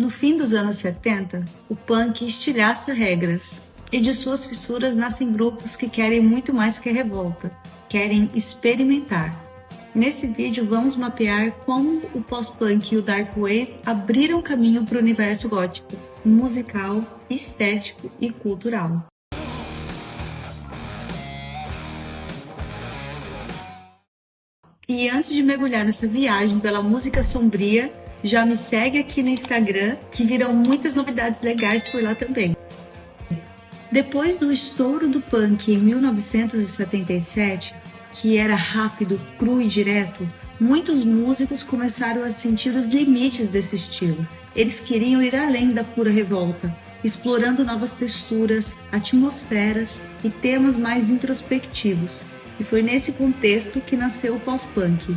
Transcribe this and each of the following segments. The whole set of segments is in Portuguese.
No fim dos anos 70, o punk estilhaça regras, e de suas fissuras nascem grupos que querem muito mais que a revolta, querem experimentar. Nesse vídeo vamos mapear como o pós-punk e o dark wave abriram caminho para o universo gótico, musical, estético e cultural. E antes de mergulhar nessa viagem pela música sombria, já me segue aqui no Instagram, que virão muitas novidades legais por lá também. Depois do estouro do punk em 1977, que era rápido, cru e direto, muitos músicos começaram a sentir os limites desse estilo. Eles queriam ir além da pura revolta, explorando novas texturas, atmosferas e temas mais introspectivos. E foi nesse contexto que nasceu o pós-punk.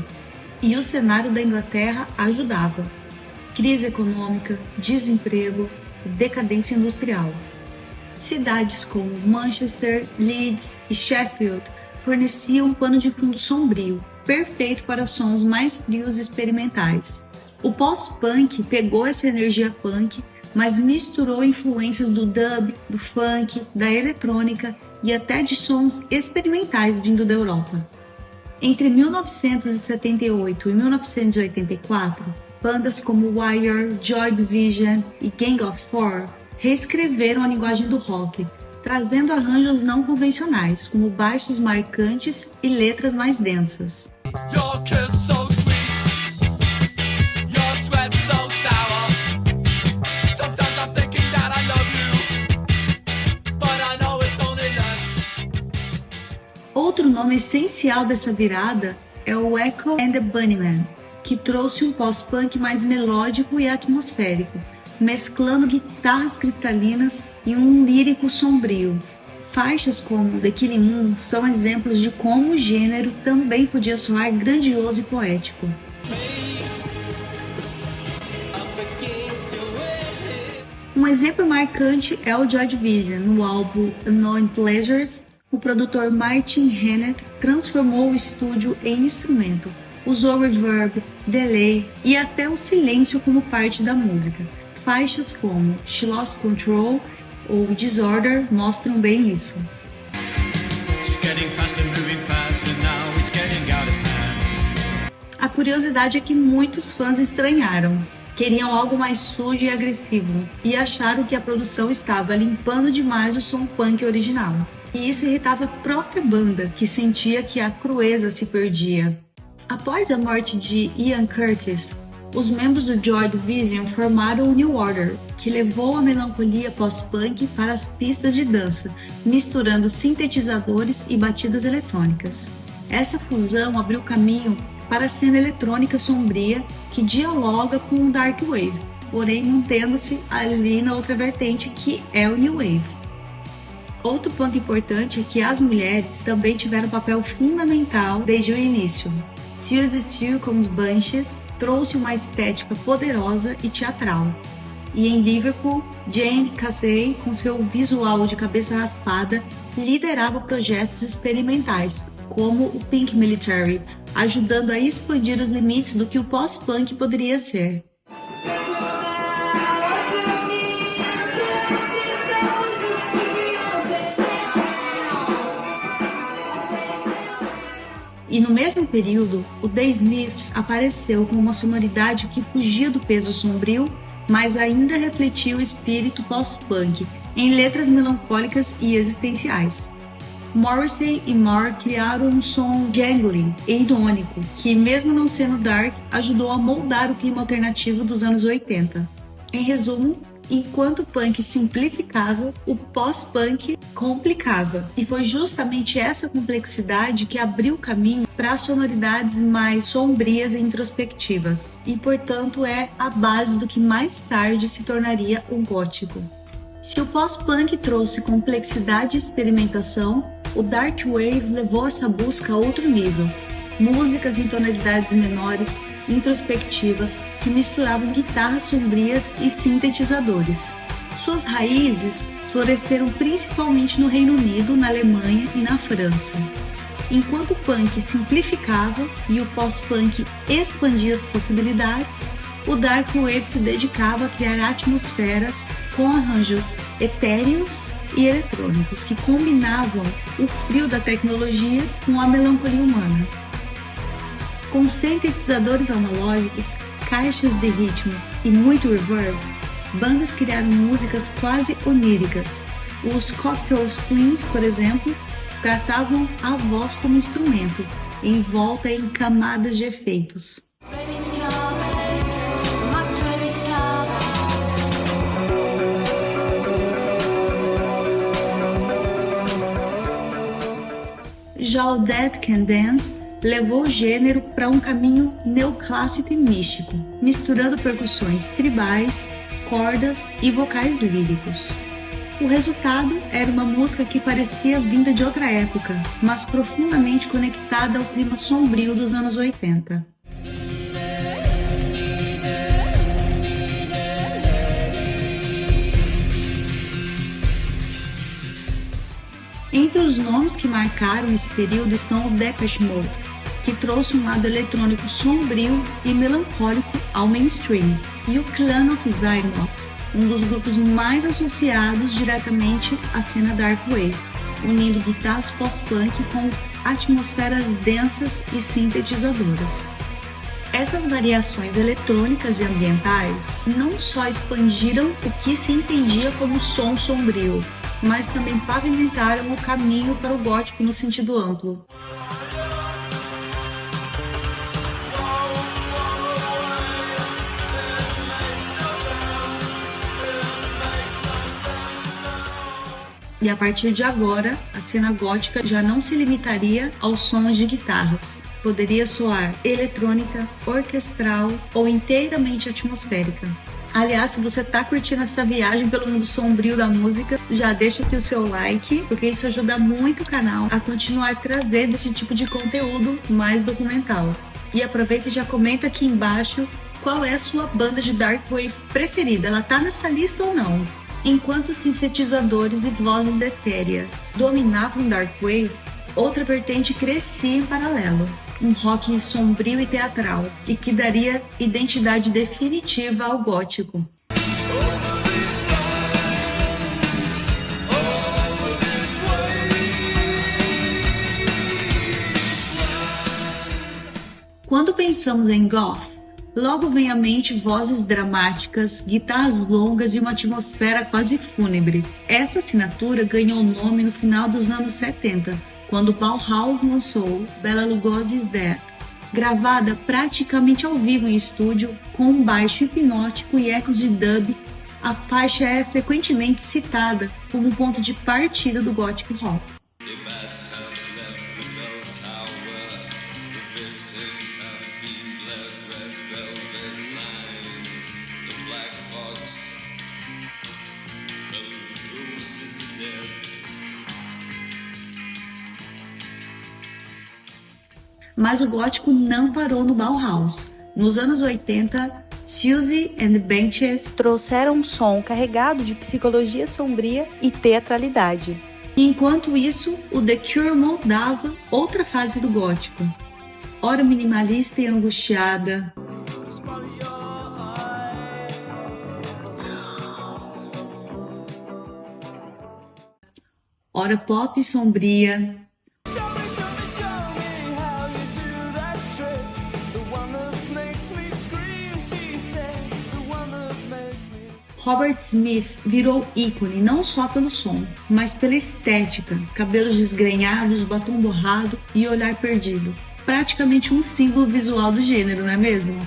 E o cenário da Inglaterra ajudava. Crise econômica, desemprego e decadência industrial. Cidades como Manchester, Leeds e Sheffield forneciam um pano de fundo sombrio, perfeito para sons mais frios e experimentais. O pós-punk pegou essa energia punk, mas misturou influências do dub, do funk, da eletrônica e até de sons experimentais vindo da Europa. Entre 1978 e 1984, bandas como Wire, Joy Division e Gang of Four reescreveram a linguagem do rock, trazendo arranjos não convencionais, como baixos marcantes e letras mais densas. Outro nome essencial dessa virada é o Echo and the Bunnymen, que trouxe um pós-punk mais melódico e atmosférico, mesclando guitarras cristalinas e um lírico sombrio. Faixas como The Killing Moon são exemplos de como o gênero também podia soar grandioso e poético. Um exemplo marcante é o Joy Division. No álbum Unknown Pleasures, o produtor Martin Hannett transformou o estúdio em instrumento, usou reverb, delay e até o silêncio como parte da música. Faixas como She Lost Control ou Disorder mostram bem isso. A curiosidade é que muitos fãs estranharam, queriam algo mais sujo e agressivo e acharam que a produção estava limpando demais o som punk original. E isso irritava a própria banda, que sentia que a crueza se perdia. Após a morte de Ian Curtis, os membros do Joy Division formaram o New Order, que levou a melancolia pós-punk para as pistas de dança, misturando sintetizadores e batidas eletrônicas. Essa fusão abriu caminho para a cena eletrônica sombria que dialoga com o Dark Wave, porém mantendo-se ali na outra vertente que é o New Wave. Outro ponto importante é que as mulheres também tiveram um papel fundamental desde o início. Suzy Sioux com os Banshees trouxe uma estética poderosa e teatral. E em Liverpool, Jane Casey, com seu visual de cabeça raspada, liderava projetos experimentais, como o Pink Military, ajudando a expandir os limites do que o pós-punk poderia ser. E no mesmo período, o The Smiths apareceu com uma sonoridade que fugia do peso sombrio, mas ainda refletia o espírito pós-punk, em letras melancólicas e existenciais. Morrissey e Moore criaram um som jangly e irônico, que mesmo não sendo dark, ajudou a moldar o clima alternativo dos anos 80. Em resumo, enquanto o punk simplificava, o pós-punk complicava. E foi justamente essa complexidade que abriu o caminho para sonoridades mais sombrias e introspectivas. E, portanto, é a base do que mais tarde se tornaria o gótico. Se o pós-punk trouxe complexidade e experimentação, o Dark Wave levou essa busca a outro nível. Músicas em tonalidades menores, introspectivas, que misturavam guitarras sombrias e sintetizadores. Suas raízes floresceram principalmente no Reino Unido, na Alemanha e na França. Enquanto o punk simplificava e o pós-punk expandia as possibilidades, O Dark Wave se dedicava a criar atmosferas com arranjos etéreos e eletrônicos que combinavam o frio da tecnologia com a melancolia humana. Com sintetizadores analógicos, caixas de ritmo e muito reverb, bandas criaram músicas quase oníricas. Os Cocteau Twins, por exemplo, tratavam a voz como instrumento, envolta em camadas de efeitos. Já o Dead Can Dance levou o gênero para um caminho neoclássico e místico, misturando percussões tribais, cordas e vocais líricos. O resultado era uma música que parecia vinda de outra época, mas profundamente conectada ao clima sombrio dos anos 80. Entre os nomes que marcaram esse período estão o Depeche Mode, que trouxe um lado eletrônico sombrio e melancólico ao mainstream, e o Clan of Xylox, um dos grupos mais associados diretamente à cena Dark Wave, unindo guitarras post-punk com atmosferas densas e sintetizadoras. Essas variações eletrônicas e ambientais não só expandiram o que se entendia como som sombrio, mas também pavimentaram o caminho para o gótico no sentido amplo. E a partir de agora, a cena gótica já não se limitaria aos sons de guitarras. Poderia soar eletrônica, orquestral ou inteiramente atmosférica. Aliás, se você tá curtindo essa viagem pelo mundo sombrio da música, já deixa aqui o seu like, porque isso ajuda muito o canal a continuar trazendo esse tipo de conteúdo mais documental. E aproveita e já comenta aqui embaixo qual é a sua banda de Dark Wave preferida. Ela tá nessa lista ou não? Enquanto sintetizadores e vozes etéreas dominavam Dark Wave, outra vertente crescia em paralelo. Um rock sombrio e teatral, e que daria identidade definitiva ao gótico. Quando pensamos em goth, logo vem à mente vozes dramáticas, guitarras longas e uma atmosfera quase fúnebre. Essa assinatura ganhou nome no final dos anos 70, quando Bauhaus lançou Bela Lugosi is Dead, gravada praticamente ao vivo em estúdio, com um baixo hipnótico e ecos de dub. A faixa é frequentemente citada como ponto de partida do gothic rock. Mas o gótico não parou no Bauhaus. Nos anos 80, Siouxsie and the Banshees trouxeram um som carregado de psicologia sombria e teatralidade. Enquanto isso, o The Cure moldava outra fase do gótico. Ora minimalista e angustiada, ora pop e sombria, Robert Smith virou ícone não só pelo som, mas pela estética, cabelos desgrenhados, batom borrado e olhar perdido. Praticamente um símbolo visual do gênero, não é mesmo?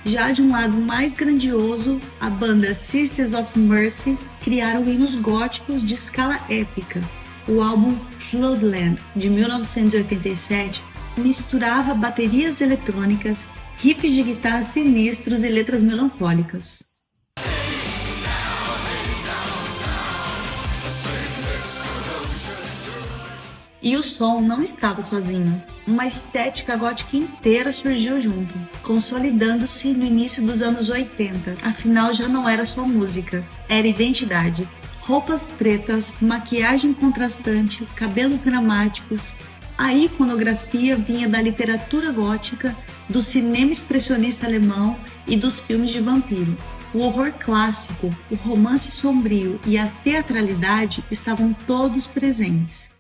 Já de um lado mais grandioso, a banda Sisters of Mercy criaram hinos góticos de escala épica. O álbum Floodland, de 1987, misturava baterias eletrônicas, riffs de guitarra sinistros e letras melancólicas. E o som não estava sozinho. Uma estética gótica inteira surgiu junto, consolidando-se no início dos anos 80. Afinal, já não era só música, era identidade. Roupas pretas, maquiagem contrastante, cabelos dramáticos, A iconografia vinha da literatura gótica, do cinema expressionista alemão e dos filmes de vampiro. O horror clássico, o romance sombrio e a teatralidade estavam todos presentes.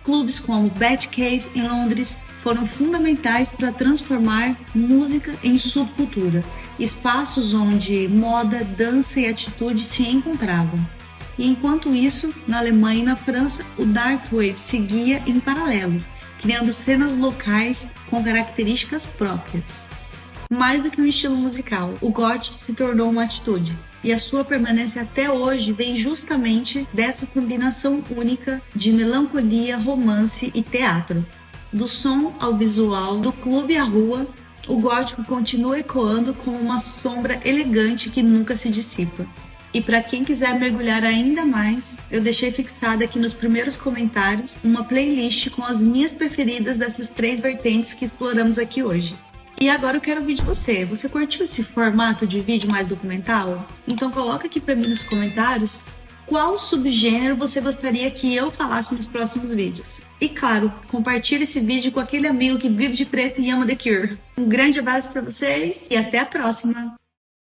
Clubes como Batcave em Londres foram fundamentais para transformar música em subcultura, espaços onde moda, dança e atitude se encontravam. E enquanto isso, na Alemanha e na França, o Dark Wave seguia em paralelo, criando cenas locais com características próprias. Mais do que um estilo musical, o goth se tornou uma atitude, e a sua permanência até hoje vem justamente dessa combinação única de melancolia, romance e teatro. Do som ao visual, do clube à rua, o gótico continua ecoando como uma sombra elegante que nunca se dissipa. E para quem quiser mergulhar ainda mais, eu deixei fixada aqui nos primeiros comentários uma playlist com as minhas preferidas dessas 3 vertentes que exploramos aqui hoje. E agora eu quero ouvir de você. Você curtiu esse formato de vídeo mais documental? Então coloca aqui para mim nos comentários qual subgênero você gostaria que eu falasse nos próximos vídeos. E claro, compartilhe esse vídeo com aquele amigo que vive de preto e ama The Cure. Um grande abraço para vocês e até a próxima!